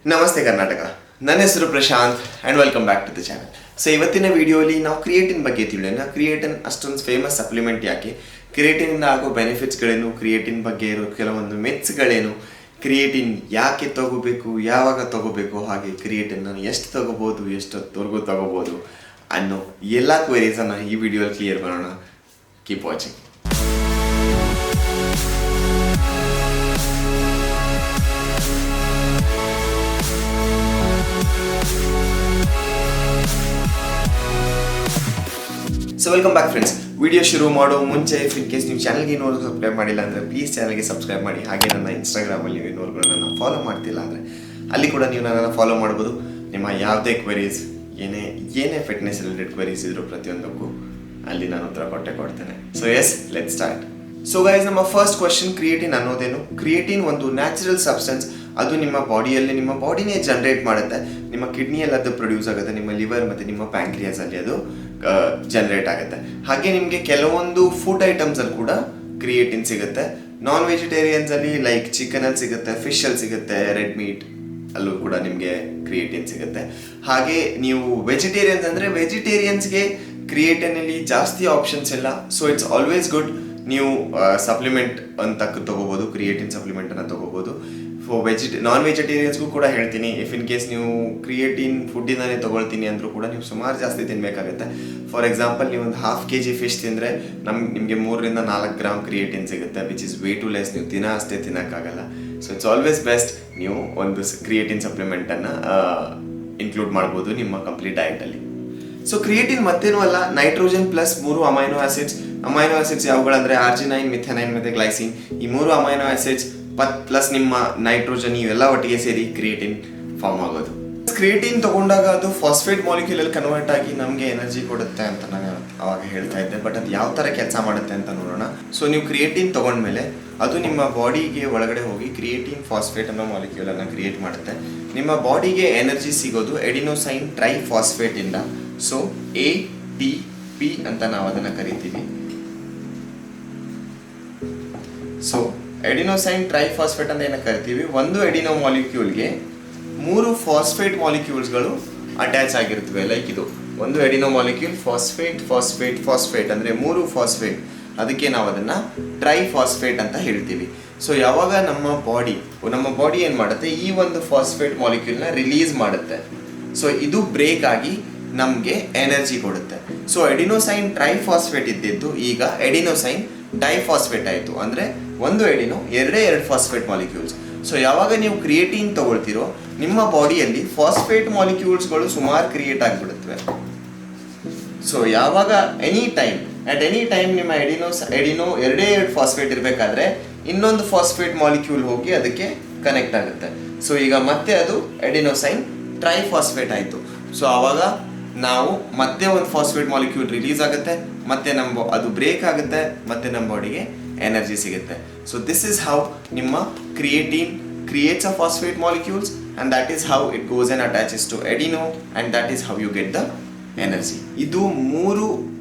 ನಮಸ್ತೆ ಕರ್ನಾಟಕ. ನನ್ನ ಹೆಸರು Prashanth and welcome back to the channel. So ಇವತ್ತಿನ ವಿಡಿಯೋಲಿ ನಾವು ಕ್ರಿಯೇಟಿನ್ ಬಗ್ಗೆ ತಿಳಿಯೋಣ. ಕ್ರಿಯೇಟಿನ್ ಅಷ್ಟೊಂದು ಫೇಮಸ್ ಸಪ್ಲಿಮೆಂಟ್ ಯಾಕೆ, ಕ್ರಿಯೇಟಿನಿಂದ ಆಗೋ ಬೆನಿಫಿಟ್ಸ್ಗಳೇನು, ಕ್ರಿಯೇಟಿನ್ ಬಗ್ಗೆ ಇರೋ ಕೆಲವೊಂದು ಮಿತ್ಸ್ಗಳೇನು, ಕ್ರಿಯೇಟಿನ್ ಯಾಕೆ ತಗೋಬೇಕು, ಯಾವಾಗ ತಗೋಬೇಕು, ಹಾಗೆ ಕ್ರಿಯೇಟಿನ್ ನಾನು ಎಷ್ಟು ತಗೋಬೋದು, ಎಷ್ಟೊತ್ತವರೆಗೂ ತಗೋಬೋದು ಅನ್ನೋ ಎಲ್ಲ ಕ್ವೆರೀಸನ್ನು ಈ ವಿಡಿಯೋಲಿ ಕ್ಲಿಯರ್ ಮಾಡೋಣ. Keep watching. So welcome back friends. Video ಶುರು ಮಾಡೋ ಮುಂಚೆ ಇನ್ ಕೇಸ್ ನೀವು ಚಾನಲ್ಗೆ ಇನ್ನೂ ಸಬ್ಸ್ಕ್ರೈಬ್ ಮಾಡಿಲ್ಲ ಅಂದರೆ ಪ್ಲೀಸ್ ಚಾನಲ್ಗೆ ಸಬ್ಸ್ಕ್ರೈಬ್ ಮಾಡಿ. ಹಾಗೆ ನನ್ನ ಇನ್ಸ್ಟಾಗ್ರಾಮಲ್ಲಿ ನೀವು ಇನ್ನೂರು ನನ್ನ ಫಾಲೋ ಮಾಡ್ತಿಲ್ಲ ಅಂದರೆ ಅಲ್ಲಿ ಕೂಡ ನೀವು ನನ್ನನ್ನು ಫಾಲೋ ಮಾಡ್ಬೋದು. ನಿಮ್ಮ ಯಾವುದೇ ಕ್ವೆರೀಸ್, ಏನೇ ಫಿಟ್ನೆಸ್ ರಿಲೇಟೆಡ್ ಕ್ವೆರೀಸ್ ಇದ್ರು ಪ್ರತಿಯೊಂದಕ್ಕೂ ಅಲ್ಲಿ ನಾನು ಉತ್ತರ ಕೊಡ್ತೇನೆ. So yes, let start. So guys, ನಮ್ಮ ಫಸ್ಟ್ ಕ್ವೆಶ್ಚನ್, ಕ್ರಿಯೇಟಿನ್ ಅನ್ನೋದೇನು? ಕ್ರಿಯೇಟಿನ್ ಒಂದು ನ್ಯಾಚುರಲ್ ಸಬ್ಸ್ಟೆನ್ಸ್. ಅದು ನಿಮ್ಮ ಬಾಡಿಯಲ್ಲಿ, ನಿಮ್ಮ ಬಾಡಿನೇ ಜನರೇಟ್ ಮಾಡುತ್ತೆ. ನಿಮ್ಮ ಕಿಡ್ನಿಯಲ್ಲಿ ಅದು ಪ್ರೊಡ್ಯೂಸ್ ಆಗುತ್ತೆ, ನಿಮ್ಮ ಲಿವರ್ ಮತ್ತು ನಿಮ್ಮ ಪ್ಯಾಂಕ್ರಿಯಾಸಲ್ಲಿ ಅದು ಜನರೇಟ್ ಆಗುತ್ತೆ. ಹಾಗೆ ನಿಮಗೆ ಕೆಲವೊಂದು ಫುಡ್ ಐಟಮ್ಸಲ್ಲಿ ಕೂಡ ಕ್ರಿಯೇಟಿನ್ ಸಿಗುತ್ತೆ. ನಾನ್ ವೆಜಿಟೇರಿಯನ್ಸಲ್ಲಿ ಲೈಕ್ ಚಿಕನಲ್ಲಿ ಸಿಗುತ್ತೆ, ಫಿಶಲ್ಲಿ ಸಿಗುತ್ತೆ, ರೆಡ್ ಮೀಟ್ ಅಲ್ಲೂ ಕೂಡ ನಿಮಗೆ ಕ್ರಿಯೇಟಿನ್ ಸಿಗುತ್ತೆ. ಹಾಗೆ ನೀವು ವೆಜಿಟೇರಿಯನ್ಸ್ ಅಂದರೆ ವೆಜಿಟೇರಿಯನ್ಸ್ಗೆ ಕ್ರಿಯೇಟಿನಲ್ಲಿ ಜಾಸ್ತಿ ಆಪ್ಷನ್ಸ್ ಇಲ್ಲ. So it's always good. ನೀವು ಸಪ್ಲಿಮೆಂಟ್ ಅಂತ ತಗೋಬೋದು, ಕ್ರಿಯೇಟಿನ್ ಸಪ್ಲಿಮೆಂಟನ್ನು ತಗೋಬೋದು. ನಾನ್ ವೆಜಿಟೇರಿಯನ್ಸ್ಗೂ ಕೂಡ ಹೇಳ್ತೀನಿ, ಇಫ್ ಇನ್ ಕೇಸ್ ನೀವು ಕ್ರಿಯೇಟಿನ್ ಫುಡ್ಡಿಂದಾನೇ ತೊಗೊಳ್ತೀನಿ ಅಂದರೂ ಕೂಡ ನೀವು ಸುಮಾರು ಜಾಸ್ತಿ ತಿನ್ನಬೇಕಾಗುತ್ತೆ. ಫಾರ್ ಎಕ್ಸಾಂಪಲ್, ನೀವು ಒಂದು 1/2 kg ಫಿಶ್ ತಿಂದರೆ ನಿಮಗೆ 3 ರಿಂದ 4 ಗ್ರಾಮ್ ಕ್ರಿಯೇಟಿನ್ ಸಿಗುತ್ತೆ, which is way too less. ನೀವು ಅಷ್ಟೇ ತಿನ್ನೋಕ್ಕಾಗಲ್ಲ. ಸೊ ಇಟ್ಸ್ ಆಲ್ವೇಸ್ ಬೆಸ್ಟ್ ನೀವು ಒಂದು ಕ್ರಿಯೇಟಿನ್ ಸಪ್ಲಿಮೆಂಟನ್ನು ಇನ್ಕ್ಲೂಡ್ ಮಾಡ್ಬೋದು ನಿಮ್ಮ ಕಂಪ್ಲೀಟ್ ಡಯಟಲ್ಲಿ. ಸೊ ಕ್ರಿಯೇಟಿನ್ ಮತ್ತೇನೂ ಅಲ್ಲ, ನೈಟ್ರೋಜನ್ ಪ್ಲಸ್ 3 ಅಮೈನೋ ಆಸಿಡ್ಸ್ ಯಾವುಗಳಂದರೆ ಆರ್ಜಿನೈನ್, ಮಿಥೆನೈನ್ ಮತ್ತು ಗ್ಲೈಸಿನ್. ಈ 3 ಅಮೈನೋ ಆಸಿಡ್ಸ್ ಪ್ಲಸ್ ನಿಮ್ಮ ನೈಟ್ರೋಜನ್ ಇವೆಲ್ಲ ಒಟ್ಟಿಗೆ ಸೇರಿ ಕ್ರಿಯೇಟಿನ್ ಫಾರ್ಮ್ ಆಗೋದು. ಕ್ರಿಯೇಟಿನ್ ತಗೊಂಡಾಗ ಅದು ಫಾಸ್ಫೇಟ್ ಮಾಲಿಕ್ಯೂಲಲ್ಲಿ ಕನ್ವರ್ಟ್ ಆಗಿ ನಮಗೆ ಎನರ್ಜಿ ಕೊಡುತ್ತೆ ಅಂತ ನಾನು ಅವಾಗ ಹೇಳ್ತಾ ಇದ್ದೆ. ಬಟ್ ಅದು ಯಾವ ಥರ ಕೆಲಸ ಮಾಡುತ್ತೆ ಅಂತ ನೋಡೋಣ. ಸೊ ನೀವು ಕ್ರಿಯೇಟಿನ್ ತೊಗೊಂಡ್ಮೇಲೆ ಅದು ನಿಮ್ಮ ಬಾಡಿಗೆ ಒಳಗಡೆ ಹೋಗಿ ಕ್ರಿಯೇಟಿನ್ ಫಾಸ್ಫೇಟ್ ಅನ್ನೋ ಮಾಲಿಕ್ಯೂಲನ್ನು ಕ್ರಿಯೇಟ್ ಮಾಡುತ್ತೆ. ನಿಮ್ಮ ಬಾಡಿಗೆ ಎನರ್ಜಿ ಸಿಗೋದು ಎಡಿನೋಸೈನ್ ಟ್ರೈಫಾಸ್ಫೇಟಿಂದ. ಸೊ ATP ಅಂತ ನಾವು ಅದನ್ನು ಕರಿತೀವಿ. ಸೊ ಎಡಿನೋಸೈನ್ ಟ್ರೈಫಾಸ್ಫೇಟ್ ಅಂತ ಏನಕ್ಕೆ ಕರಿತೀವಿ? ಒಂದು ಎಡಿನೋ ಮಾಲಿಕ್ಯೂಲ್ಗೆ 3 ಫಾಸ್ಫೇಟ್ ಮಾಲಿಕ್ಯೂಲ್ಸ್ಗಳು ಅಟ್ಯಾಚ್ ಆಗಿರ್ತವೆ. ಲೈಕ್ ಇದು ಒಂದು ಎಡಿನೋ ಮಾಲಿಕ್ಯೂಲ್, ಫಾಸ್ಫೇಟ್ ಅಂದರೆ 3 ಫಾಸ್ಫೇಟ್. ಅದಕ್ಕೆ ನಾವು ಅದನ್ನು ಟ್ರೈಫಾಸ್ಫೇಟ್ ಅಂತ ಹೇಳ್ತೀವಿ. ಸೊ ಯಾವಾಗ ನಮ್ಮ ಬಾಡಿ ಏನು ಮಾಡುತ್ತೆ, ಈ ಒಂದು ಫಾಸ್ಫೇಟ್ ಮಾಲಿಕ್ಯೂಲ್ನ ರಿಲೀಸ್ ಮಾಡುತ್ತೆ. ಸೊ ಇದು ಬ್ರೇಕ್ ಆಗಿ ನಮಗೆ ಎನರ್ಜಿ ಕೊಡುತ್ತೆ. ಸೊ ಎಡಿನೋಸೈನ್ ಟ್ರೈಫಾಸ್ಫೇಟ್ ಇದ್ದಿದ್ದು ಈಗ ಎಡಿನೋಸೈನ್ ಡೈಫಾಸ್ಫೇಟ್ ಆಯಿತು. ಅಂದರೆ ಒಂದು ಎಡಿನೋ, 2 ಫಾಸ್ಫೇಟ್ ಮಾಲಿಕ್ಯೂಲ್ಸ್. ಸೊ ಯಾವಾಗ ನೀವು ಕ್ರಿಯೇಟಿನ್ ತಗೊಳ್ತೀರೋ ನಿಮ್ಮ ಬಾಡಿಯಲ್ಲಿ ಫಾಸ್ಫೇಟ್ ಮಾಲಿಕ್ಯೂಲ್ಸ್ಗಳು ಸುಮಾರು ಕ್ರಿಯೇಟ್ ಆಗಿಬಿಡುತ್ತವೆ. ಸೊ ಯಾವಾಗ ಅಟ್ ಎನಿ ಟೈಮ್ ನಿಮ್ಮ ಎಡಿನೋ 2 ಫಾಸ್ಫೇಟ್ ಇರಬೇಕಾದ್ರೆ ಇನ್ನೊಂದು ಫಾಸ್ಫೇಟ್ ಮಾಲಿಕ್ಯೂಲ್ ಹೋಗಿ ಅದಕ್ಕೆ ಕನೆಕ್ಟ್ ಆಗುತ್ತೆ. ಸೊ ಈಗ ಮತ್ತೆ ಅದು ಎಡಿನೋಸೈನ್ ಟ್ರೈಫಾಸ್ಫೇಟ್ ಆಯಿತು. ಸೊ ಆವಾಗ ನಾವು ಮತ್ತೆ ಒಂದು ಫಾಸ್ಫೇಟ್ ಮಾಲಿಕ್ಯೂಲ್ ರಿಲೀಸ್ ಆಗುತ್ತೆ, ಮತ್ತೆ ಅದು ಬ್ರೇಕ್ ಆಗುತ್ತೆ, ಮತ್ತೆ ನಮ್ಮ ಬಾಡಿಗೆ ಎನರ್ಜಿ ಸಿಗುತ್ತೆ. ಸೊ ದಿಸ್ ಇಸ್ ಹೌ ನಿಮ್ಮ creatine creates a phosphate molecules and that is how it goes and attaches to adeno and that is how you get the energy. ಇದು 3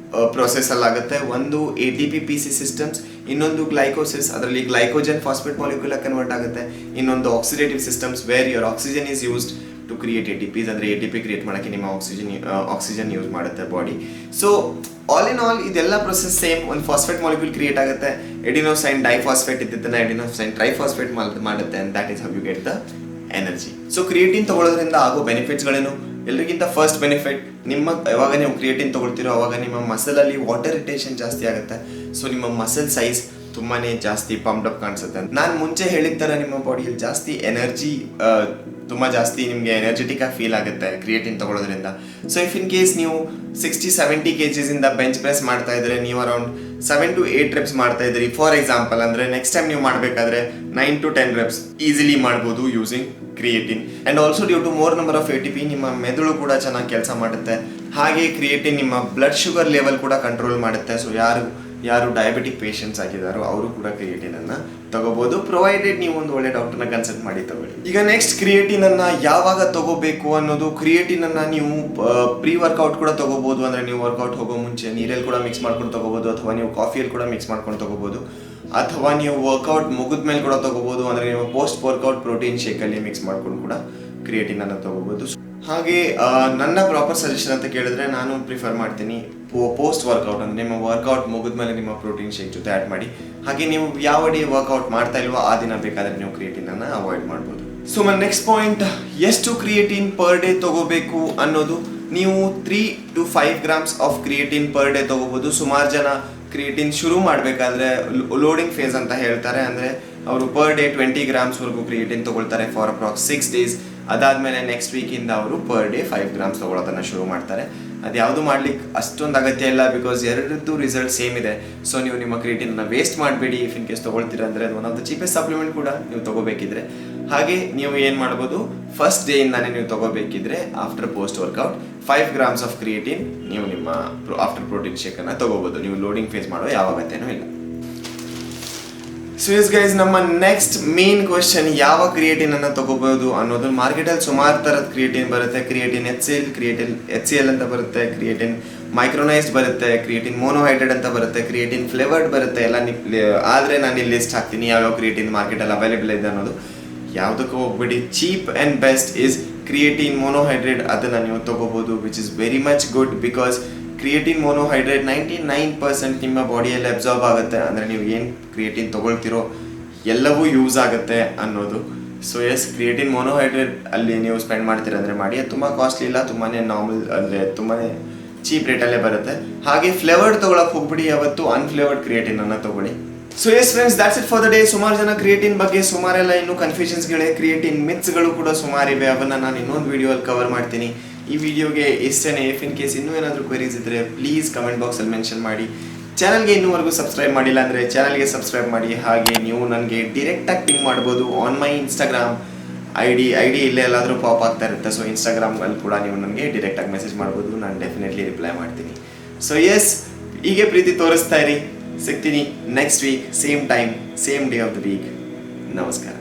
ಪ್ರೊಸೆಸ್ ಅಲ್ಲಾಗುತ್ತೆ. ಒಂದು ATP-PC ಸಿಸ್ಟಮ್ಸ್, ಇನ್ನೊಂದು ಗ್ಲೈಕೋಸಿಸ್, ಅದರಲ್ಲಿ glycogen phosphate molecule convert ಆಗುತ್ತೆ. ಇನ್ನೊಂದು oxidative systems where your oxygen is used to create ATPs, ಅಂದರೆ ATP create ಮಾಡೋಕ್ಕೆ ನಿಮ್ಮ oxygen use ಮಾಡುತ್ತೆ body. So all in all ಇದೆಲ್ಲ ಪ್ರೊಸೆಸ್ ಸೇಮ್. ಒಂದು ಫಾಸ್ಫೇಟ್ ಮಾಲಿಕ್ಯೂಲ್ ಕ್ರಿಯೇಟ್ ಆಗುತ್ತೆ, ಎಡಿನೋಸೈನ್ ಡೈಫಾಸ್ಫೇಟ್ ಇದ್ದಿದ್ದನ್ನು ಎಡಿನೋಸೈನ್ ಟ್ರೈಫಾಸ್ಫೇಟ್ ಮಾಡುತ್ತೆ and that is how you get the energy. So creatine ತಗೊಳ್ಳೋದ್ರಿಂದ ಆಗೋ ಬೆನಿಫಿಟ್ಸ್ಗಳೇನು? ಎಲ್ರಿಗಿಂತ ಫಸ್ಟ್ ಬೆನಿಫಿಟ್, ಯಾವಾಗ ನೀವು ಕ್ರಿಯೇಟಿನ್ ತಗೊಳ್ತೀರೋ ಅವಾಗ ನಿಮ್ಮ ಮಸಲಲ್ಲಿ ವಾಟರ್ ರಿಟೇಷನ್ ಜಾಸ್ತಿ ಆಗುತ್ತೆ. ಸೊ ನಿಮ್ಮ ಮಸಲ್ ಸೈಜ್ ತುಂಬಾ ಜಾಸ್ತಿ ಪಂಪ್ಡ್ ಅಪ್ ಕಾಣಿಸುತ್ತೆ. ನಾನು ಮುಂಚೆ ಹೇಳಿದ ಥರ ನಿಮ್ಮ ಬಾಡಿಯಲ್ಲಿ ಜಾಸ್ತಿ ಎನರ್ಜಿ, ತುಂಬ ಜಾಸ್ತಿ ನಿಮಗೆ ಎನರ್ಜೆಟಿಕ್ ಆಗಿ ಫೀಲ್ ಆಗುತ್ತೆ ಕ್ರಿಯೇಟಿನ್ ತಗೊಳ್ಳೋದ್ರಿಂದ. ಸೊ ಇಫ್ ಇನ್ ಕೇಸ್ ನೀವು 60-70 kgs ಬೆಂಚ್ ಪ್ರೆಸ್ ಮಾಡ್ತಾ ಇದ್ರೆ ನೀವು ಅರೌಂಡ್ 7 to 8 reps ಮಾಡ್ತಾ ಇದ್ರಿ ಫಾರ್ ಎಕ್ಸಾಂಪಲ್, ಅಂದರೆ ನೆಕ್ಸ್ಟ್ ಟೈಮ್ ನೀವು ಮಾಡಬೇಕಾದ್ರೆ 9 to 10 reps ಈಸಿಲಿ ಮಾಡ್ಬೋದು using creatine. And also due to more number of ATP ನಿಮ್ಮ ಮೆದುಳು ಕೂಡ ಚೆನ್ನಾಗಿ ಕೆಲಸ ಮಾಡುತ್ತೆ. ಹಾಗೆ ಕ್ರಿಯೇಟಿನ್ ನಿಮ್ಮ ಬ್ಲಡ್ ಶುಗರ್ ಲೆವೆಲ್ ಕೂಡ ಕಂಟ್ರೋಲ್ ಮಾಡುತ್ತೆ. ಸೊ ಯಾರು ಡಯಾಬಿಟಿಕ್ ಪೇಷಂಟ್ಸ್ ಆಗಿದ್ದಾರೋ ಅವರು ಕೂಡ ಕ್ರಿಯೇಟಿನನ್ನು ತಗೋಬೋದು, ಪ್ರೊವೈಡೆಡ್ ನೀವು ಒಂದು ಒಳ್ಳೆ ಡಾಕ್ಟರ್ನ ಕನ್ಸಲ್ಟ್ ಮಾಡಿ ತಗೊಳ್ಳಿ. ಈಗ ನೆಕ್ಸ್ಟ್, ಕ್ರಿಯೇಟಿನನ್ನು ಯಾವಾಗ ತಗೋಬೇಕು ಅನ್ನೋದು. ಕ್ರಿಯೇಟಿನನ್ನು ನೀವು ಪ್ರೀ ವರ್ಕೌಟ್ ಕೂಡ ತಗೋಬೋದು, ಅಂದರೆ ನೀವು ವರ್ಕೌಟ್ ಹೋಗೋ ಮುಂಚೆ ನೀರಲ್ಲಿ ಕೂಡ ಮಿಕ್ಸ್ ಮಾಡ್ಕೊಂಡು ತಗೋಬೋದು, ಅಥವಾ ನೀವು ಕಾಫಿಯಲ್ಲಿ ಕೂಡ ಮಿಕ್ಸ್ ಮಾಡ್ಕೊಂಡು ತಗೋಬೋದು, ಅಥವಾ ನೀವು ವರ್ಕೌಟ್ ಮುಗಿದ ಮೇಲೆ ಕೂಡ ತಗೋಬೋದು. ಅಂದರೆ ನೀವು ಪೋಸ್ಟ್ ವರ್ಕೌಟ್ ಪ್ರೋಟೀನ್ ಶೇಕಲ್ಲಿ ಮಿಕ್ಸ್ ಮಾಡ್ಕೊಂಡು ಕೂಡ ಕ್ರಿಯೇಟಿನನ್ನು ತಗೋಬೋದು. ಹಾಗೆ ನನ್ನ ಪ್ರಾಪರ್ ಸಜೆಷನ್ ಅಂತ ಕೇಳಿದ್ರೆ ನಾನು ಪ್ರಿಫರ್ ಮಾಡ್ತೀನಿ ಪೋಸ್ಟ್ ವರ್ಕೌಟ್, ಅಂದರೆ ನಿಮ್ಮ ವರ್ಕೌಟ್ ಮುಗಿದ್ಮೇಲೆ ನಿಮ್ಮ ಪ್ರೋಟೀನ್ ಶೇಕ್ ಜೊತೆ ಆ್ಯಡ್ ಮಾಡಿ. ಹಾಗೆ ನೀವು ಯಾವ ಡೇ ವರ್ಕೌಟ್ ಮಾಡ್ತಾ ಇಲ್ವೋ ಆ ದಿನ ಬೇಕಾದರೆ ನೀವು ಕ್ರಿಯೇಟಿನನ್ನು ಅವಾಯ್ಡ್ ಮಾಡ್ಬೋದು. ಸೊ ಮೈ ನೆಕ್ಸ್ಟ್ ಪಾಯಿಂಟ್, ಎಷ್ಟು ಕ್ರಿಯೇಟಿನ್ ಪರ್ ಡೇ ತಗೋಬೇಕು ಅನ್ನೋದು. ನೀವು 3 to 5 grams of creatine per day ತಗೋಬೋದು. ಸುಮಾರು ಜನ ಕ್ರಿಯೇಟಿನ್ ಶುರು ಮಾಡಬೇಕಾದ್ರೆ ಲೋಡಿಂಗ್ ಫೇಸ್ ಅಂತ ಹೇಳ್ತಾರೆ, ಅಂದರೆ ಅವರು ಪರ್ ಡೇ 20 grams ಕ್ರಿಯೇಟಿನ್ ತಗೊಳ್ತಾರೆ ಫಾರ್ ಅಪ್ರಾಕ್ಸ್ 6 days. ಅದಾದಮೇಲೆ ನೆಕ್ಸ್ಟ್ ವೀಕಿಂದ ಅವರು ಪರ್ ಡೇ 5 grams ತಗೊಳ್ಳೋದನ್ನು ಶುರು ಮಾಡ್ತಾರೆ. ಅದು ಯಾವುದು ಮಾಡ್ಲಿಕ್ಕೆ ಅಷ್ಟೊಂದು ಅಗತ್ಯ ಇಲ್ಲ, ಬಿಕಾಸ್ ಎರಡರದ್ದು ರಿಸಲ್ಟ್ ಸೇಮ್ ಇದೆ. ಸೊ ನೀವು ನಿಮ್ಮ ಕ್ರಿಯೇಟಿನ್ನ ವೇಸ್ಟ್ ಮಾಡಬೇಡಿ. ಇಫ್ ಇನ್ ಕೇಸ್ ತೊಗೊಳ್ತೀರಾ ಅಂದರೆ ಅದು one of the cheapest supplement ಕೂಡ ನೀವು ತೊಗೋಬೇಕಿದ್ರೆ. ಹಾಗೆ ನೀವು ಏನು ಮಾಡ್ಬೋದು, ಫಸ್ಟ್ ಡೇಯಿಂದಾನೇ ನೀವು ತೊಗೋಬೇಕಿದ್ರೆ after post workout 5 grams of creatine ನೀವು ನಿಮ್ಮ ಆಫ್ಟರ್ ಪ್ರೋಟೀನ್ ಶೇಕನ್ನು ತೊಗೋಬೋದು. ನೀವು ಲೋಡಿಂಗ್ ಫೇಸ್ ಮಾಡೋ ಯಾವ ಅಗತ್ಯನೂ ಇಲ್ಲ. ಸೊ ಎಸ್ ಗೈಸ್, ನಮ್ಮ ನೆಕ್ಸ್ಟ್ ಮೇನ್ ಕ್ವೆಶ್ಚನ್, ಯಾವ ಕ್ರಿಯೇಟಿನ್ ಅನ್ನು ತಗೋಬಹುದು ಅನ್ನೋದು. ಮಾರ್ಕೆಟಲ್ಲಿ ಸುಮಾರು ಥರದ ಕ್ರಿಯೇಟಿನ್ ಬರುತ್ತೆ. ಕ್ರಿಯೇಟಿನ್ HCl, ಕ್ರಿಯೇಟಿನ್ HCl ಅಂತ ಬರುತ್ತೆ, ಕ್ರಿಯೇಟಿನ್ ಮೈಕ್ರೋನೈಸ್ಡ್ ಬರುತ್ತೆ, ಕ್ರಿಯೇಟಿನ್ ಮೋನೋಹೈಡ್ರೇಟ್ ಅಂತ ಬರುತ್ತೆ, ಕ್ರಿಯೇಟಿನ್ ಫ್ಲೇವರ್ಡ್ ಬರುತ್ತೆ ಎಲ್ಲ. ಆದರೆ ನಾನು ಇಲ್ಲಿ ಲಿಸ್ಟ್ ಹಾಕ್ತೀನಿ ಯಾವ್ಯಾವ ಕ್ರಿಯೇಟಿನ್ ಮಾರ್ಕೆಟಲ್ಲಿ ಅವೈಲೇಬಲ್ ಇದೆ ಅನ್ನೋದು. ಯಾವುದಕ್ಕೂ ಹೋಗ್ಬೇಡಿ, cheap and best is creatine monohydrate. ಅದನ್ನು ನೀವು ತಗೋಬೋದು, which is very much good, because creatine monohydrate 99% ನಿಮ್ಮ ಬಾಡಿಯಲ್ಲಿ ಅಬ್ಸಾರ್ಬ್ ಆಗುತ್ತೆ. ಅಂದರೆ ನೀವು ಏನು ಕ್ರಿಯೇಟಿನ್ ತೊಗೊಳ್ತಿರೋ ಎಲ್ಲವೂ ಯೂಸ್ ಆಗುತ್ತೆ ಅನ್ನೋದು. ಸೊ ಎಸ್, ಕ್ರಿಯೇಟಿನ್ ಮೋನೋಹೈಡ್ರೇಟ್ ಅಲ್ಲಿ ನೀವು ಸ್ಪೆಂಡ್ ಮಾಡ್ತೀರ ಅಂದರೆ ಮಾಡಿ. ಅದು ತುಂಬ ಕಾಸ್ಟ್ಲಿ ಇಲ್ಲ, ತುಂಬಾ ನಾರ್ಮಲ್, ಅಂದರೆ ತುಂಬಾ ಚೀಪ್ ರೇಟಲ್ಲೇ ಬರುತ್ತೆ. ಹಾಗೆ ಫ್ಲೇವರ್ಡ್ ತೊಗೊಳಕ್ಕೆ ಹೋಗ್ಬಿಡಿ, ಯಾವತ್ತು ಅನ್ಫ್ಲೇವರ್ಡ್ ಕ್ರಿಯೇಟಿನನ್ನು ತೊಗೊಳ್ಳಿ. So S friends, that's it for the day. ಸುಮಾರು ಜನ ಕ್ರಿಯೇಟಿನ್ ಬಗ್ಗೆ ಸುಮಾರೆಲ್ಲ ಇನ್ನೂ ಕನ್ಫ್ಯೂಷನ್ಸ್ಗಳೇ, ಕ್ರಿಯೇಟಿನ್ ಮಿತ್ಸ್ಗಳು ಕೂಡ ಸುಮಾರಿವೆ. ಅವನ್ನ ನಾನು ಇನ್ನೊಂದು ವಿಡಿಯೋಲ್ಲಿ ಕವರ್ ಮಾಡ್ತೀನಿ. ಈ ವಿಡಿಯೋಗೆ ಇಷ್ಟೇ. ಇಫ್ ಇನ್ ಕೇಸ್ ಇನ್ನೂ ಏನಾದರೂ ಕ್ವೆರೀಸ್ ಇದ್ದರೆ ಪ್ಲೀಸ್ ಕಮೆಂಟ್ ಬಾಕ್ಸಲ್ಲಿ ಮೆನ್ಷನ್ ಮಾಡಿ. ಚಾನಲ್ಗೆ ಇನ್ನೂವರೆಗೂ ಸಬ್ಸ್ಕ್ರೈಬ್ ಮಾಡಿಲ್ಲ ಅಂದರೆ ಚಾನಲ್ಗೆ ಸಬ್ಸ್ಕ್ರೈಬ್ ಮಾಡಿ. ಹಾಗೆ ನೀವು ನನಗೆ ಡೈರೆಕ್ಟಾಗಿ ಪಿಂಗ್ ಮಾಡ್ಬೋದು on my Instagram I D ಇಲ್ಲೇ ಎಲ್ಲಾದರೂ ಪಾಪ್ ಆಗ್ತಾ ಇರುತ್ತೆ. ಸೊ ಇನ್ಸ್ಟಾಗ್ರಾಮಲ್ಲಿ ಕೂಡ ನೀವು ನನಗೆ ಡೈರೆಕ್ಟಾಗಿ ಮೆಸೇಜ್ ಮಾಡ್ಬೋದು, ನಾನು ಡೆಫಿನೆಟ್ಲಿ ರಿಪ್ಲೈ ಮಾಡ್ತೀನಿ. ಸೊ ಎಸ್, ಹೀಗೆ ಪ್ರೀತಿ ತೋರಿಸ್ತಾ ಇರಿ. ಸಿಗ್ತೀನಿ next week, same time, same day of the week. ನಮಸ್ಕಾರ.